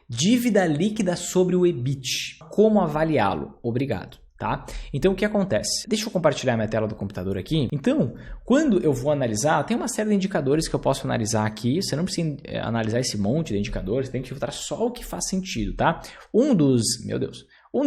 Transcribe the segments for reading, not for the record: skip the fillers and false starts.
Dívida líquida sobre o EBIT. Como avaliá-lo? Obrigado. Tá? Então, o que acontece? Deixa eu compartilhar minha tela do computador aqui. Então, quando eu vou analisar, tem uma série de indicadores que eu posso analisar aqui. Você não precisa analisar esse monte de indicadores, tem que filtrar só o que faz sentido, tá? Um dos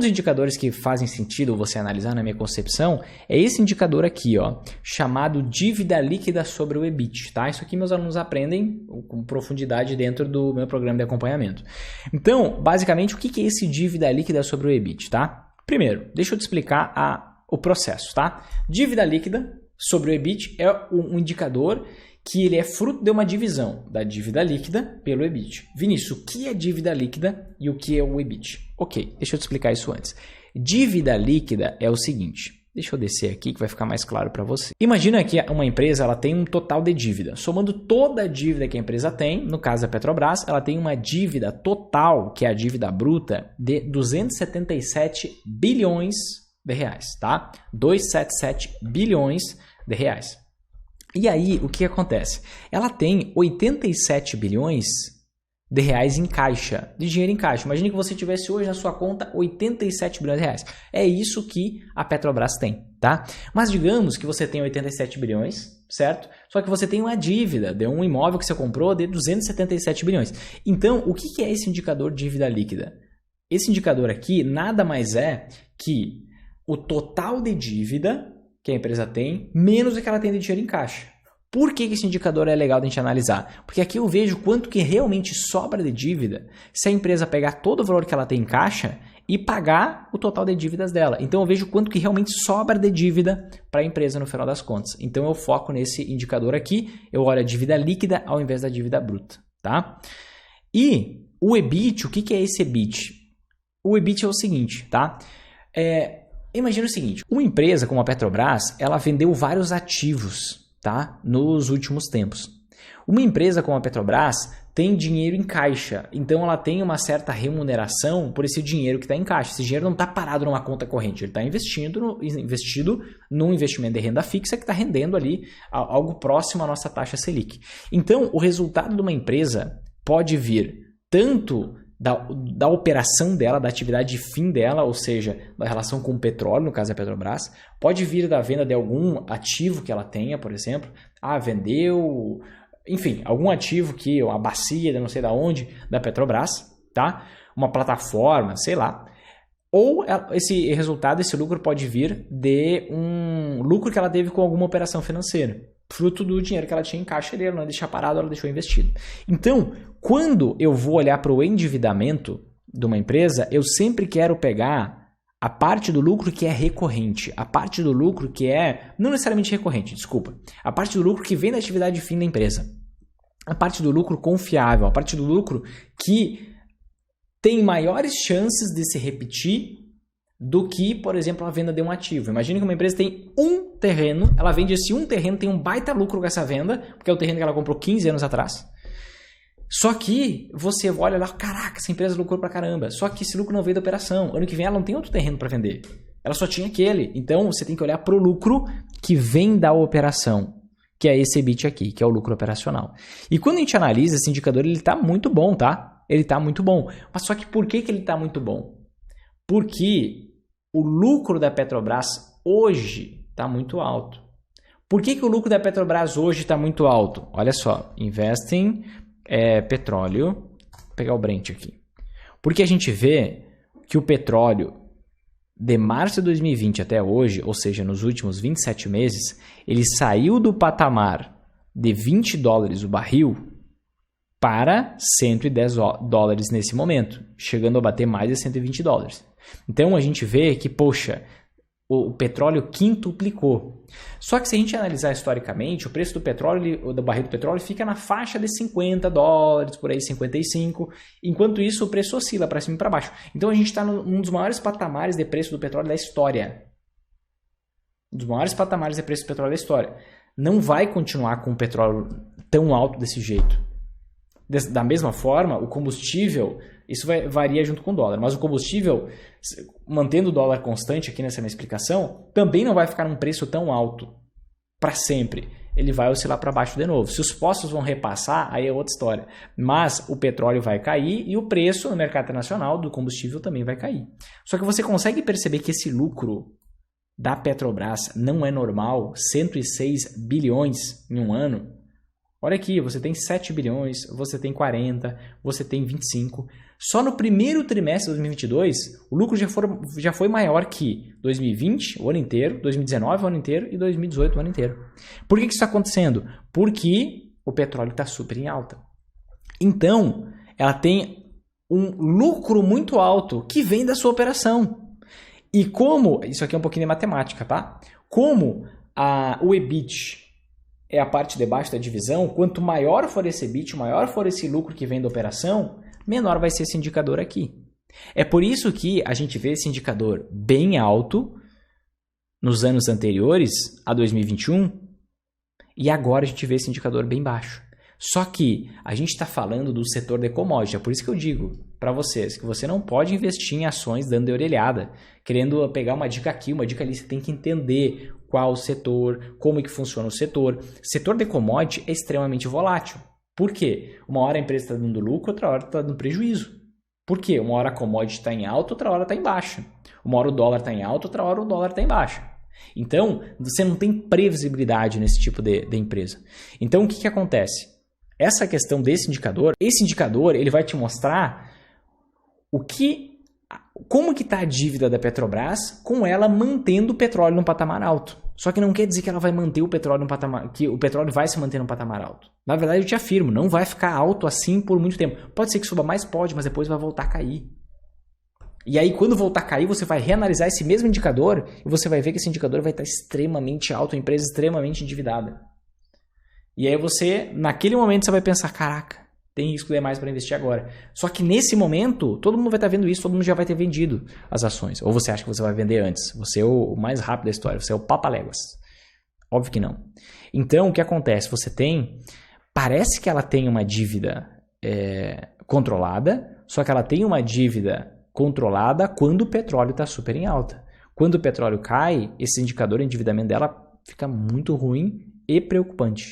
indicadores que fazem sentido você analisar na minha concepção é esse indicador aqui, ó, chamado dívida líquida sobre o EBIT, tá? Isso aqui meus alunos aprendem com profundidade dentro do meu programa de acompanhamento. Então, basicamente, o que é esse dívida líquida sobre o EBIT, tá? Primeiro, deixa eu te explicar o processo, tá? Dívida líquida sobre o EBIT é um indicador que ele é fruto de uma divisão da dívida líquida pelo EBIT. Vinícius, o que é dívida líquida e o que é o EBIT? Ok, deixa eu te explicar isso antes. Dívida líquida é o seguinte, deixa eu descer aqui que vai ficar mais claro para você. Imagina que uma empresa ela tem um total de dívida. Somando toda a dívida que a empresa tem, no caso da Petrobras, ela tem uma dívida total, que é a dívida bruta, de 277 bilhões de reais, tá? 277 bilhões de reais. E aí, o que acontece? Ela tem 87 bilhões de reais em caixa, de dinheiro em caixa. Imagine que você tivesse hoje na sua conta 87 bilhões de reais. É isso que a Petrobras tem, tá? Mas digamos que você tem 87 bilhões, certo? Só que você tem uma dívida de um imóvel que você comprou de 277 bilhões. Então, o que é esse indicador de dívida líquida? Esse indicador aqui nada mais é que o total de dívida que a empresa tem, menos o que ela tem de dinheiro em caixa. Por que esse indicador é legal de a gente analisar? Porque aqui eu vejo quanto que realmente sobra de dívida se a empresa pegar todo o valor que ela tem em caixa e pagar o total de dívidas dela. Então eu vejo quanto que realmente sobra de dívida para a empresa no final das contas. Então eu foco nesse indicador aqui, eu olho a dívida líquida ao invés da dívida bruta, tá? E o EBIT, o que é esse EBIT? O EBIT é o seguinte, tá? Imagina o seguinte, uma empresa como a Petrobras, ela vendeu vários ativos, tá? Nos últimos tempos. Uma empresa como a Petrobras tem dinheiro em caixa, então ela tem uma certa remuneração por esse dinheiro que está em caixa. Esse dinheiro não está parado numa conta corrente, ele está investido num investimento de renda fixa que está rendendo ali algo próximo à nossa taxa Selic. Então, o resultado de uma empresa pode vir tanto da operação dela, da atividade de fim dela, ou seja, da relação com o petróleo, no caso da Petrobras, pode vir da venda de algum ativo que ela tenha, por exemplo, vendeu, enfim, algum ativo que, uma bacia de não sei da onde, da Petrobras, tá? Uma plataforma, sei lá. Ou esse resultado, esse lucro pode vir de um lucro que ela teve com alguma operação financeira, fruto do dinheiro que ela tinha em caixa dele, não deixar parado, ela deixou investido. Então, quando eu vou olhar para o endividamento de uma empresa, eu sempre quero pegar a parte do lucro que é recorrente, a parte do lucro que é, não necessariamente recorrente, desculpa, a parte do lucro que vem da atividade de fim da empresa, a parte do lucro confiável, a parte do lucro que tem maiores chances de se repetir do que, por exemplo, a venda de um ativo. Imagine que uma empresa tem um terreno, ela vende esse um terreno, tem um baita lucro com essa venda, porque é o terreno que ela comprou 15 anos atrás. Só que você olha lá, caraca, essa empresa lucrou pra caramba. Só que esse lucro não veio da operação. Ano que vem ela não tem outro terreno para vender. Ela só tinha aquele. Então você tem que olhar pro lucro que vem da operação, que é esse EBIT aqui, que é o lucro operacional. E quando a gente analisa esse indicador, ele tá muito bom, tá? Ele tá muito bom. Mas só que por que ele tá muito bom? Porque o lucro da Petrobras hoje está muito alto. Por que o lucro da Petrobras hoje está muito alto? Olha só, investem petróleo, vou pegar o Brent aqui. Porque a gente vê que o petróleo de março de 2020 até hoje, ou seja, nos últimos 27 meses, ele saiu do patamar de $20 o barril para $110 nesse momento, chegando a bater mais de $120. Então a gente vê que, poxa, o petróleo quintuplicou. Só que se a gente analisar historicamente, o preço do petróleo, do barril do petróleo, fica na faixa de $50, por aí 55, enquanto isso o preço oscila para cima e para baixo. Então a gente está num dos maiores patamares de preço do petróleo da história. Um dos maiores patamares de preço do petróleo da história. Não vai continuar com o petróleo tão alto desse jeito. Da mesma forma, o combustível, isso varia junto com o dólar, mas o combustível, mantendo o dólar constante aqui nessa minha explicação, também não vai ficar num preço tão alto para sempre. ele vai oscilar para baixo de novo. Se os postos vão repassar, aí é outra história. Mas o petróleo vai cair e o preço no mercado internacional do combustível também vai cair. Só que você consegue perceber que esse lucro da Petrobras não é normal, 106 bilhões em um ano. Olha aqui, você tem 7 bilhões, você tem 40, você tem 25. Só no primeiro trimestre de 2022, o lucro já foi maior que 2020, o ano inteiro, 2019, o ano inteiro, e 2018, o ano inteiro. Por que isso está acontecendo? Porque o petróleo está super em alta. Então, ela tem um lucro muito alto que vem da sua operação. E como, isso aqui é um pouquinho de matemática, tá? Como o EBIT é a parte de baixo da divisão, quanto maior for esse EBIT, maior for esse lucro que vem da operação, menor vai ser esse indicador aqui. É por isso que a gente vê esse indicador bem alto nos anos anteriores a 2021 e agora a gente vê esse indicador bem baixo. Só que a gente está falando do setor de commodity, é por isso que eu digo para vocês que você não pode investir em ações dando de orelhada, querendo pegar uma dica aqui, uma dica ali, você tem que entender qual o setor, como é que funciona o setor. Setor de commodity é extremamente volátil. Por quê? Uma hora a empresa está dando lucro, outra hora está dando prejuízo. Por quê? Uma hora a commodity está em alta, outra hora está em baixa. Uma hora o dólar está em alta, outra hora o dólar está em baixa. Então, você não tem previsibilidade nesse tipo de empresa. Então, o que acontece? Essa questão desse indicador, esse indicador ele vai te mostrar como que está a dívida da Petrobras com ela mantendo o petróleo num patamar alto. Só que não quer dizer que ela vai manter o petróleo num patamar, que o petróleo vai se manter num patamar alto. Na verdade, eu te afirmo, não vai ficar alto assim por muito tempo. Pode ser que suba mais, pode, mas depois vai voltar a cair. E aí, quando voltar a cair, você vai reanalisar esse mesmo indicador e você vai ver que esse indicador vai estar extremamente alto, a empresa extremamente endividada. E aí você, naquele momento, você vai pensar, caraca, tem risco demais para investir agora. Só que nesse momento, todo mundo vai estar vendo isso, todo mundo já vai ter vendido as ações. Ou você acha que você vai vender antes? Você é o mais rápido da história, você é o papaléguas. Óbvio que não. Então, o que acontece? Parece que ela tem uma dívida controlada, só que ela tem uma dívida controlada quando o petróleo está super em alta. Quando o petróleo cai, esse indicador de endividamento dela fica muito ruim e preocupante.